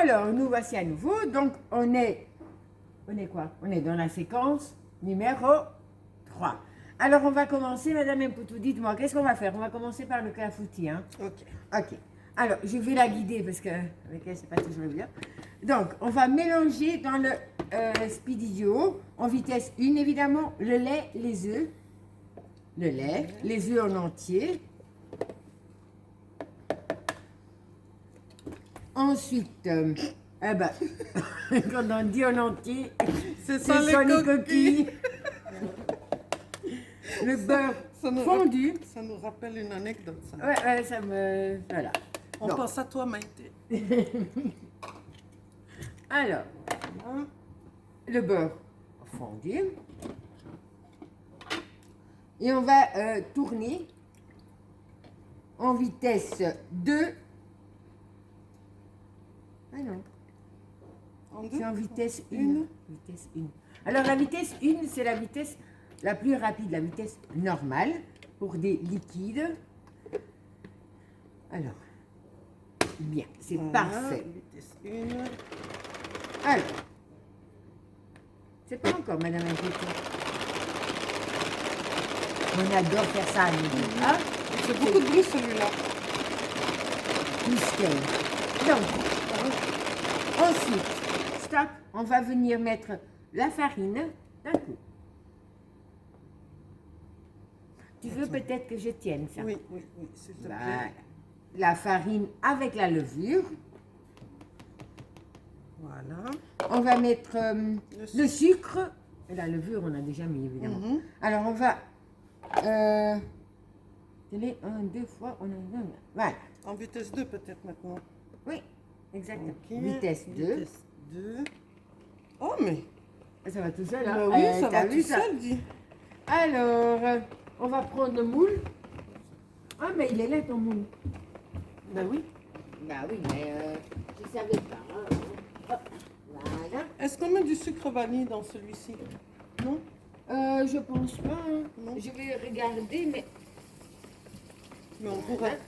Alors, nous voici à nouveau. Donc, on est quoi? On est dans la séquence numéro 3. Alors, on va commencer, Madame Mpoutou, dites-moi, qu'est-ce qu'on va faire? On va commencer par le clafoutis, hein? Ok. Ok. Alors, je vais la guider parce que avec elle, c'est pas toujours bien. Donc, on va mélanger dans le Speedio, en vitesse 1, évidemment, le lait, les œufs. Le lait, les œufs en entier. Ensuite, quand on dit en entier, C'est ce ça sont les les coquilles. coquilles. Le beurre fondu. Ça nous rappelle une anecdote, ça. Ouais, ça me... Voilà. On Non. pense à toi, Maïté. Alors, le beurre fondu. Et on va tourner en vitesse 2. Ah non, En deux? c'est en vitesse 1. Une. Vitesse 1. Alors la vitesse 1, c'est la vitesse la plus rapide, la vitesse normale pour des liquides. Alors, bien, c'est Voilà, parfait. Vitesse 1. Alors, c'est pas encore, Madame Mpoutou. On adore faire ça à midi, hein? C'est beaucoup de bruit, celui-là. Mystère. Donc, ensuite, stop, on va venir mettre la farine d'un coup. Tu veux peut-être que je tienne ça? Oui, s'il te plaît. Voilà. La farine avec la levure. Voilà. On va mettre Le le sucre. Et la levure, on a déjà mis, évidemment. Mhm. Alors, on va... tenez, 1, 2 fois, on a... Voilà. En vitesse 2, peut-être, maintenant. Oui, exactement. Ok. Vitesse 2. Vitesse 2. Oh, mais... Ça va tout seul, hein? Bah oui, ça t'as va vu tout seul, dis. Alors, on va prendre le moule. Ah, mais il est là, ton moule. Ben oui. Bah oui, mais je ne savais pas. Hein. Hop, voilà. Est-ce qu'on met du sucre vanille dans celui-ci? Non? Je pense pas. Hein. Non. Je vais regarder, mais... Mais on pourrait.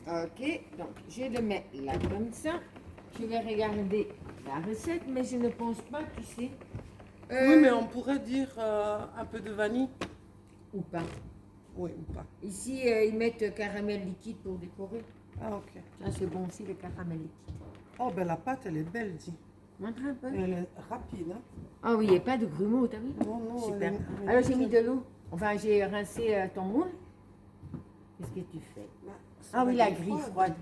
Ok, donc je le mets là comme ça. Je vais regarder la recette, mais je ne pense pas, tu sais. Oui, mais on pourrait dire un peu de vanille. Ou pas. Oui, ou pas. Ici, ils mettent caramel liquide pour décorer. Ah, ok. Ça, c'est bon aussi, le caramel liquide. Oh, ben la pâte, elle est belle, dis. Montre un peu. Elle est rapide, hein? Ah oui, il n'y a pas de grumeaux, t'as vu? Non, non, Super. elle est Alors, j'ai mis nickel. de l'eau. Enfin, j'ai rincé ton moule. Qu'est-ce que tu fais? Bah, Ah oui, ça la va grille être froide.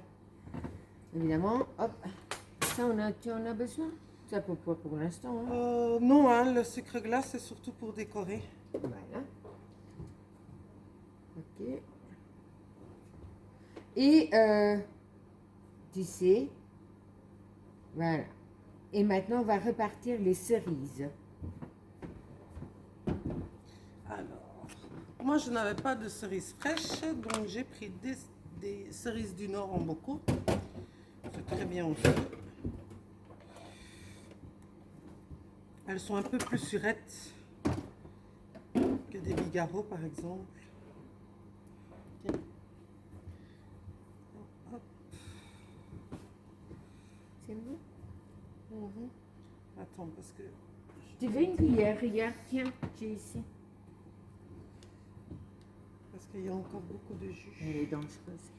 Évidemment, hop. Ça, tu en as besoin? Ça peut pas pour l'instant. Hein. Non, hein, le sucre glace, c'est surtout pour décorer. Voilà. Ok. Et, tu sais, voilà. Et maintenant, on va repartir les cerises. Alors, moi, je n'avais pas de cerises fraîches, donc j'ai pris des cerises du Nord en bocaux. C'est très bien aussi. Elles sont un peu plus surettes que des Bigarro, par exemple. Tiens. Hop. C'est bon? Mhm. Attends, parce que... Tu veux une cuillère? Regarde, tiens, j'ai ici. Parce qu'il y a encore beaucoup de jus. Elle est dangereuse.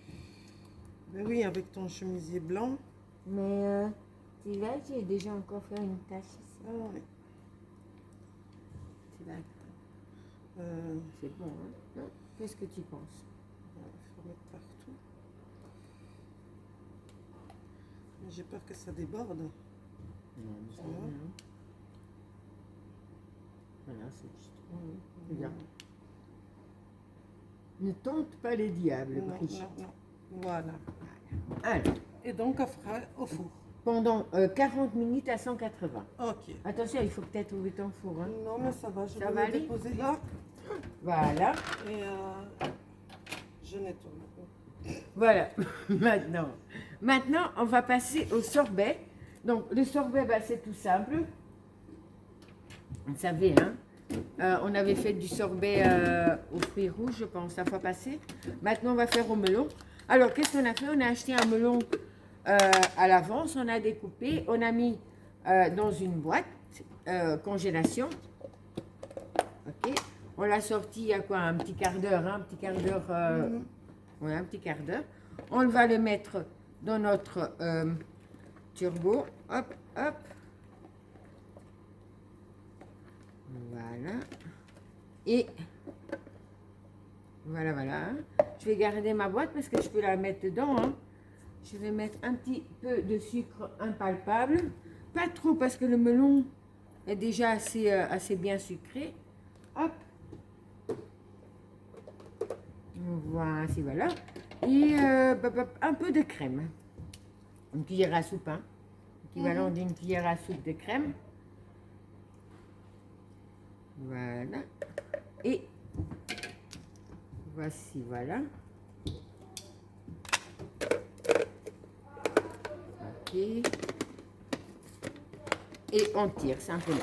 Ben oui, avec ton chemisier blanc. Mais, tu vois, j'ai déjà encore fait une tache ici. Ah oui. C'est pas grave. C'est bon, hein? Non? Qu'est-ce que tu penses? Il faut mettre partout. Mais j'ai peur que ça déborde. Non, Ça va? Voilà, c'est juste. Regarde. Ne tente pas les diables, Non, Brigitte. non. Voilà. Alors, Et donc, on fera au four. pendant 40 minutes à 180. Ok. Attention, il faut peut-être ouvrir ton four. Hein. Non, mais ça va. Je Ça vais va le aller? déposer là. Voilà. Et je nettoie. Voilà. Maintenant, on va passer au sorbet. Donc, le sorbet, bah, c'est tout simple. Vous savez, hein, on avait fait du sorbet aux fruits rouges, je pense, la fois passée. Maintenant, on va faire au melon. Alors, qu'est-ce qu'on a fait? On a acheté un melon à l'avance, on a découpé, on a mis dans une boîte congélation. Ok, on l'a sorti il y a quoi, un petit quart d'heure, hein, un petit quart d'heure, ouais, un petit quart d'heure. On va le mettre dans notre turbo, hop, hop. Voilà. Et voilà, voilà. Je vais garder ma boîte parce que je peux la mettre dedans, hein. Je vais mettre un petit peu de sucre impalpable. Pas trop parce que le melon est déjà assez bien sucré. Hop. Voici, voilà. Et un peu de crème. Une cuillère à soupe, hein. Équivalent d'une cuillère à soupe de crème. Voilà. Et voici, voilà. Ok. Et on tire simplement.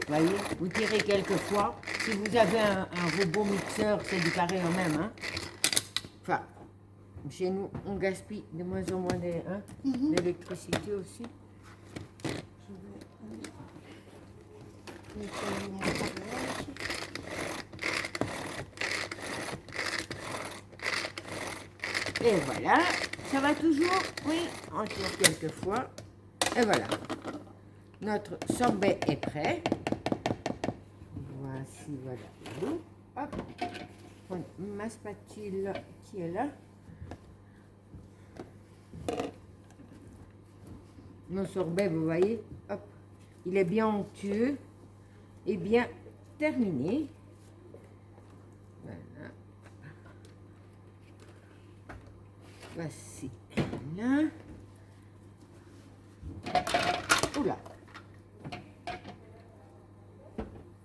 Voyez, vous tirez quelques fois. Si vous avez un robot mixeur, c'est du pareil au même, hein. Enfin, chez nous, on gaspille de moins en moins d'électricité aussi. Je vais nettoyer mon carrelage. Et voilà, ça va toujours, oui, on tire quelques fois. Et voilà, notre sorbet est prêt. Voici, voilà. Hop, je prends ma spatule qui est là. Mon sorbet, vous voyez, hop, il est bien onctueux et bien terminé. Voilà. Voici là. Oula.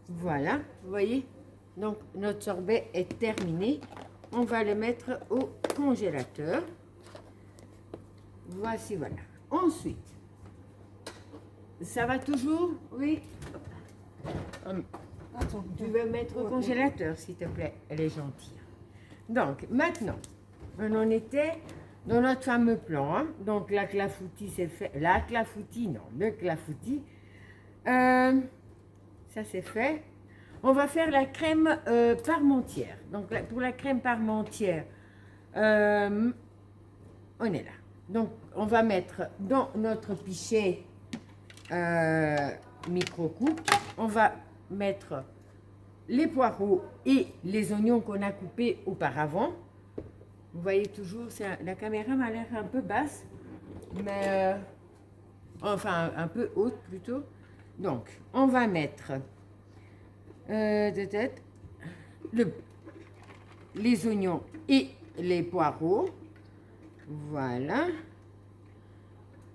Voilà, vous voyez. Donc notre sorbet est terminé. On va le mettre au congélateur. Voici, voilà. Ensuite, ça va toujours, oui. Attends, Tu veux mettre au congélateur, s'il te plaît. Elle est gentille. Donc, maintenant, on en était dans notre fameux plan. Hein. Donc, la clafoutis, c'est fait. La clafoutis, non, le clafoutis. Ça, c'est fait. On va faire la crème parmentière. Donc, pour la crème parmentière, on est là. Donc, on va mettre dans notre pichet micro-coupe, on va mettre les poireaux et les oignons qu'on a coupés auparavant. Vous voyez toujours, la caméra m'a l'air un peu basse, mais enfin un peu haute plutôt. Donc, on va mettre les oignons et les poireaux. Voilà.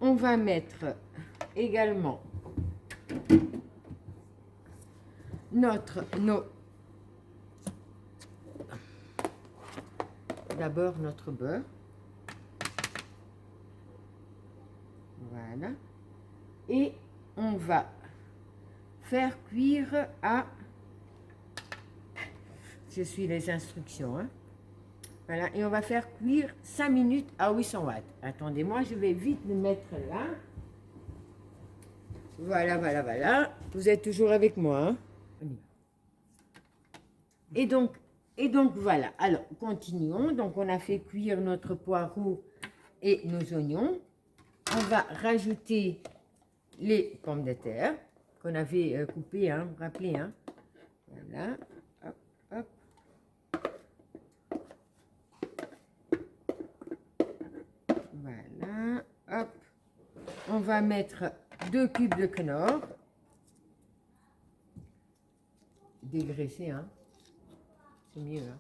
On va mettre également d'abord notre beurre. Voilà. Et on va faire cuire à... Je suis les instructions, hein. Voilà, et on va faire cuire 5 minutes à 800 watts. Attendez-moi, je vais vite le mettre là. Voilà, voilà, voilà. Vous êtes toujours avec moi, hein? Et donc voilà. Alors, continuons. Donc, on a fait cuire notre poireau et nos oignons. On va rajouter les pommes de terre qu'on avait coupées, hein, vous vous rappelez, hein? Voilà. Hop, hop. Voilà, hop. On va mettre 2 cubes de Knorr. Dégraissé, hein. C'est mieux, hein.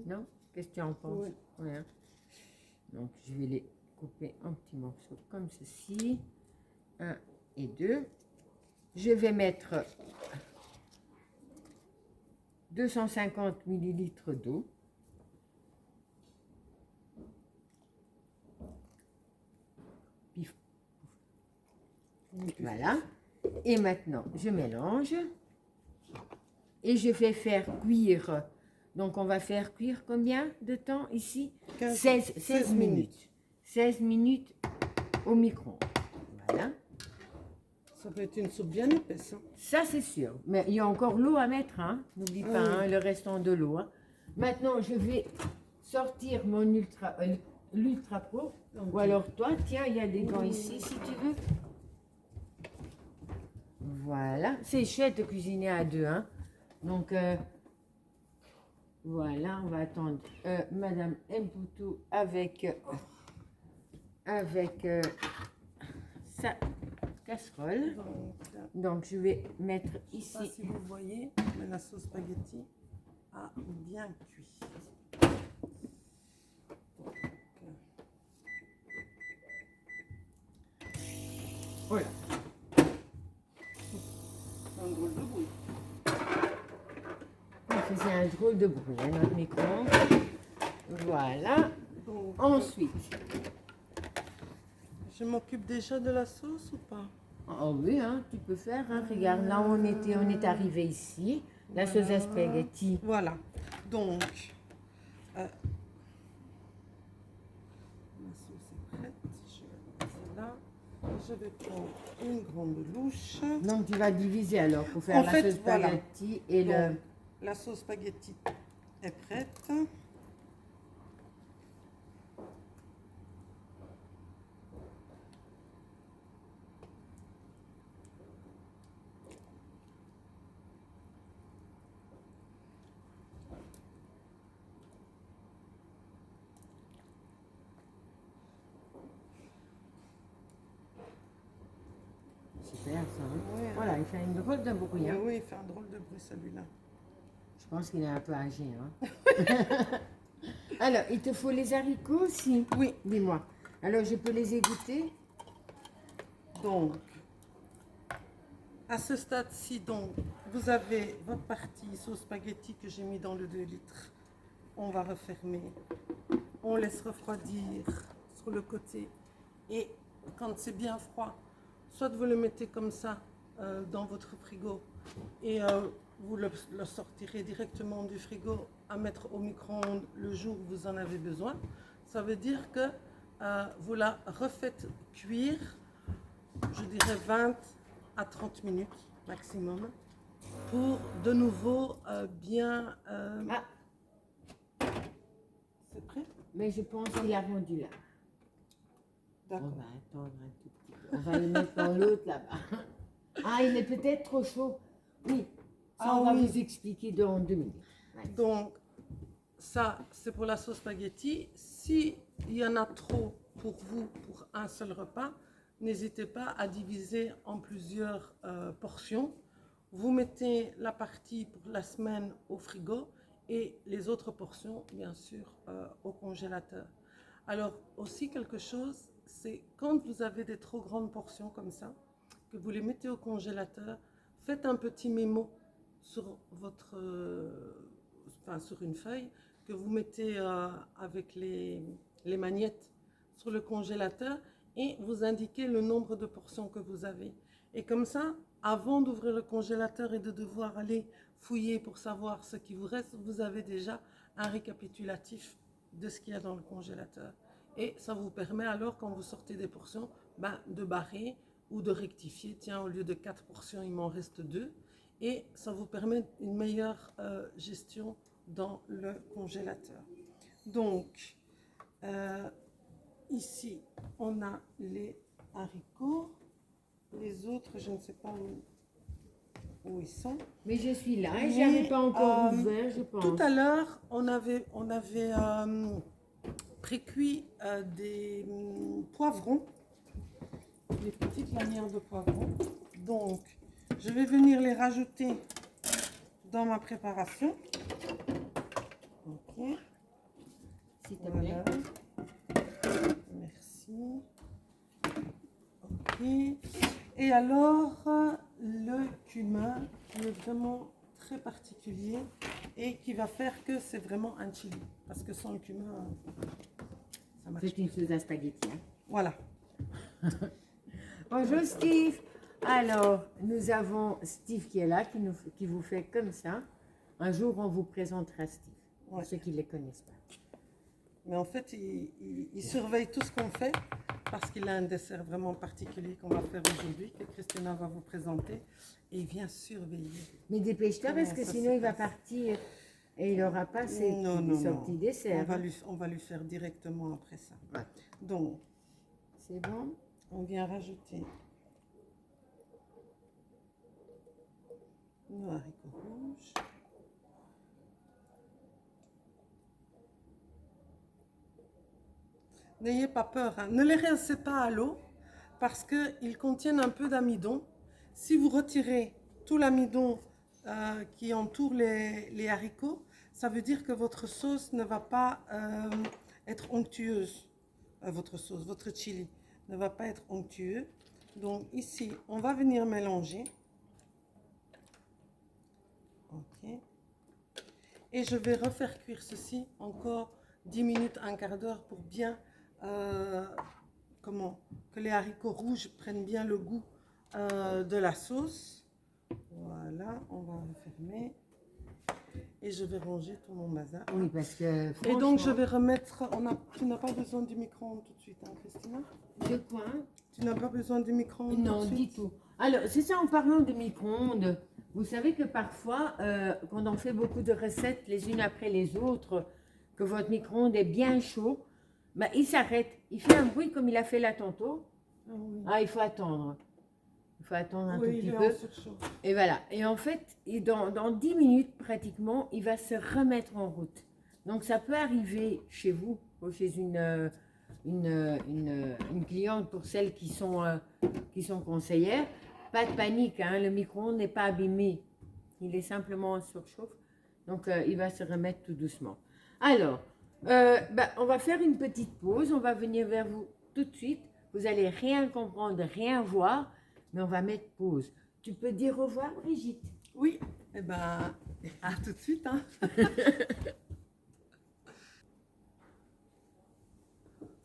Non? Qu'est-ce que tu en penses? Oui. Ouais, hein. Donc, je vais les couper en petits morceaux comme ceci. 1 et 2. Je vais mettre 250 ml d'eau. Voilà. Et maintenant, je mélange. et je vais faire cuire. Donc, on va faire cuire combien de temps ici? 16 minutes. 16 minutes au micro-ondes. Voilà. Ça peut être une soupe bien épaisse. Hein. Ça, c'est sûr. Mais il y a encore l'eau à mettre. Hein. N'oublie pas hein, le restant de l'eau. Hein. Maintenant, je vais sortir mon l'Ultra Pro. Ou alors toi, tiens, il y a des gants ici si tu veux. Voilà. C'est chouette de cuisiner à deux. Hein. Donc, voilà, on va attendre Madame Mboutou avec sa casserole. Donc, je vais mettre ici. Je sais pas si vous voyez, mais la sauce spaghetti a bien cuit. Voilà. Un drôle de bruit. On faisait un drôle de bruit, hein, notre micro. Voilà. Donc, Ensuite. Je m'occupe déjà de la sauce ou pas? Oh oui, hein, tu peux faire. Hein. Regarde, là, on est arrivé ici. La sauce à spaghetti. Voilà. Donc, la sauce est prête. Je vais mettre là. Je vais prendre une grande louche. Donc, tu vas diviser alors pour faire la sauce spaghetti et donc, la sauce spaghetti est prête. Super ça. Hein. Ouais, voilà, il fait une drôle de bruit. Hein. Oui, il fait un drôle de bruit celui-là. Je pense qu'il est un peu âgé. Hein. Alors, il te faut les haricots aussi? Oui. Dis-moi. Alors, je peux les égoutter? Donc, à ce stade-ci, donc, vous avez votre partie sauce spaghetti que j'ai mis dans le 2 litres. On va refermer. On laisse refroidir sur le côté. Et quand c'est bien froid, soit vous le mettez comme ça dans votre frigo et vous le sortirez directement du frigo à mettre au micro-ondes le jour où vous en avez besoin. Ça veut dire que vous la refaites cuire, je dirais 20 à 30 minutes maximum, pour de nouveau bien... C'est prêt? Mais je pense qu'il a rendu là. On D'accord. va attendre un tout petit peu. On va le mettre dans l'autre là-bas. Ah, il est peut-être trop chaud. Oui. Ça, on va vous expliquer dans 2 minutes. Ouais. Donc, ça, c'est pour la sauce spaghetti. S'il y en a trop pour vous, pour un seul repas, n'hésitez pas à diviser en plusieurs portions. Vous mettez la partie pour la semaine au frigo et les autres portions, bien sûr, au congélateur. Alors, aussi quelque chose, c'est quand vous avez des trop grandes portions comme ça, que vous les mettez au congélateur, faites un petit mémo sur votre... sur une feuille que vous mettez avec les magnettes sur le congélateur et vous indiquez le nombre de portions que vous avez. Et comme ça, avant d'ouvrir le congélateur et de devoir aller fouiller pour savoir ce qui vous reste, vous avez déjà un récapitulatif de ce qu'il y a dans le congélateur. Et ça vous permet alors, quand vous sortez des portions, de barrer ou de rectifier. Tiens, au lieu de 4 portions, il m'en reste 2. Et ça vous permet une meilleure gestion dans le congélateur. Donc, ici, on a les haricots. Les autres, je ne sais pas où ils sont. Mais je suis là et je n'avais pas encore ouvert, je pense. Tout à l'heure, on avait précuit des poivrons, des petites lanières de poivrons. Donc, je vais venir les rajouter dans ma préparation. Ok. S'il te plaît. Merci. Ok. Et alors, le cumin qui est vraiment très particulier et qui va faire que c'est vraiment un chili. Parce que sans le cumin, ça marche. C'est une sauce à spaghetti. Hein. Voilà. Bonjour Steve. Alors, nous avons Steve qui est là, qui vous fait comme ça. Un jour, on vous présentera Steve, pour Ouais. ceux qui ne les connaissent pas. Mais en fait, il surveille tout ce qu'on fait parce qu'il a un dessert vraiment particulier qu'on va faire aujourd'hui, que Christina va vous présenter. Et il vient surveiller. Mais dépêche-toi parce Comment que ça sinon se il va passe? partir et il n'aura pas son petit On dessert. va, Hein. on va lui faire directement après ça. Ouais. Donc, C'est bon? on vient rajouter nos haricots rouges. N'ayez pas peur, hein. Ne les rincez pas à l'eau parce qu'ils contiennent un peu d'amidon. Si vous retirez tout l'amidon qui entoure les haricots, ça veut dire que votre sauce ne va pas être onctueuse. Votre chili ne va pas être onctueux. Donc ici, on va venir mélanger. Ok. Et je vais refaire cuire ceci encore 10 minutes, un quart d'heure pour bien que les haricots rouges prennent bien le goût de la sauce. Voilà, on va refermer. Et je vais ranger tout mon bazar. Oui, parce que Et donc je vais remettre, tu n'as pas besoin du micro-ondes tout de suite, hein, Christina? De quoi? Tu n'as pas besoin du micro-ondes tout Non, de du suite? tout. Alors, c'est ça, en parlant de micro-ondes, vous savez que parfois, quand on fait beaucoup de recettes les unes après les autres, que votre micro-ondes est bien chaud, bah, il s'arrête. Il fait un bruit comme il a fait là tantôt. Ah oui. Ah, il faut attendre. Il faut attendre un Oui, tout il petit est peu. en surchauffe. Et voilà. Et en fait, dans 10 minutes pratiquement, il va se remettre en route. Donc, ça peut arriver chez vous, ou chez une cliente pour celles qui sont conseillères. Pas de panique, hein, le micro-ondes n'est pas abîmé. Il est simplement en surchauffe. Donc, il va se remettre tout doucement. Alors, on va faire une petite pause. On va venir vers vous tout de suite. Vous allez rien comprendre, rien voir, mais on va mettre pause. Tu peux dire au revoir, Brigitte? Oui, eh ben, à tout de suite, hein.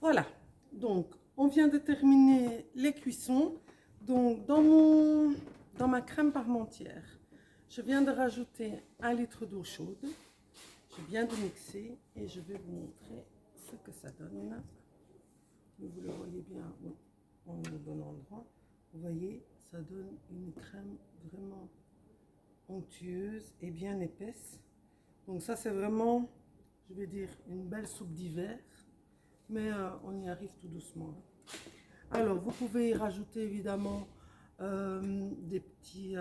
Voilà, donc on vient de terminer les cuissons. Donc dans ma crème parmentière, je viens de rajouter 1 litre d'eau chaude. Je viens de mixer et je vais vous montrer ce que ça donne. Vous le voyez bien, oui, on est au bon endroit. Vous voyez, ça donne une crème vraiment onctueuse et bien épaisse. Donc ça c'est vraiment, je vais dire, une belle soupe d'hiver. Mais on y arrive tout doucement. Alors, vous pouvez y rajouter évidemment des petits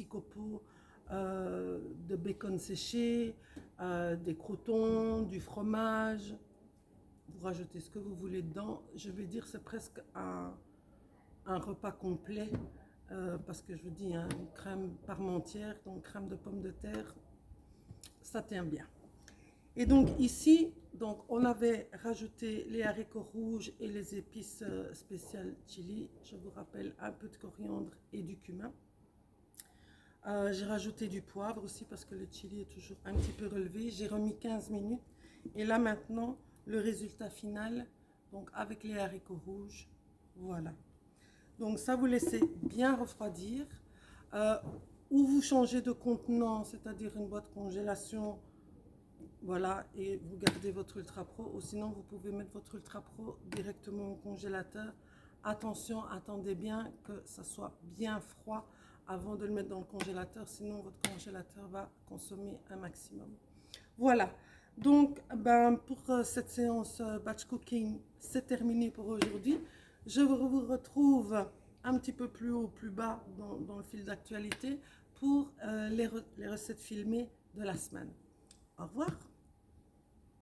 copeaux de bacon séché, des croûtons, du fromage. Vous rajoutez ce que vous voulez dedans. Je vais dire c'est presque un repas complet parce que je vous dis, hein, une crème parmentière, donc crème de pommes de terre, ça tient bien. Et donc ici, on avait rajouté les haricots rouges et les épices spéciales chili. Je vous rappelle un peu de coriandre et du cumin. J'ai rajouté du poivre aussi parce que le chili est toujours un petit peu relevé. J'ai remis 15 minutes. Et là maintenant, le résultat final, donc avec les haricots rouges, voilà. Donc ça, vous laissez bien refroidir. Ou vous changez de contenant, c'est-à-dire une boîte congélation. Voilà, et vous gardez votre Ultra Pro, ou sinon vous pouvez mettre votre Ultra Pro directement au congélateur. Attention, attendez bien que ça soit bien froid avant de le mettre dans le congélateur, sinon votre congélateur va consommer un maximum. Voilà, donc pour cette séance batch cooking, c'est terminé pour aujourd'hui. Je vous retrouve un petit peu plus haut, plus bas dans le fil d'actualité pour les recettes filmées de la semaine. Au revoir.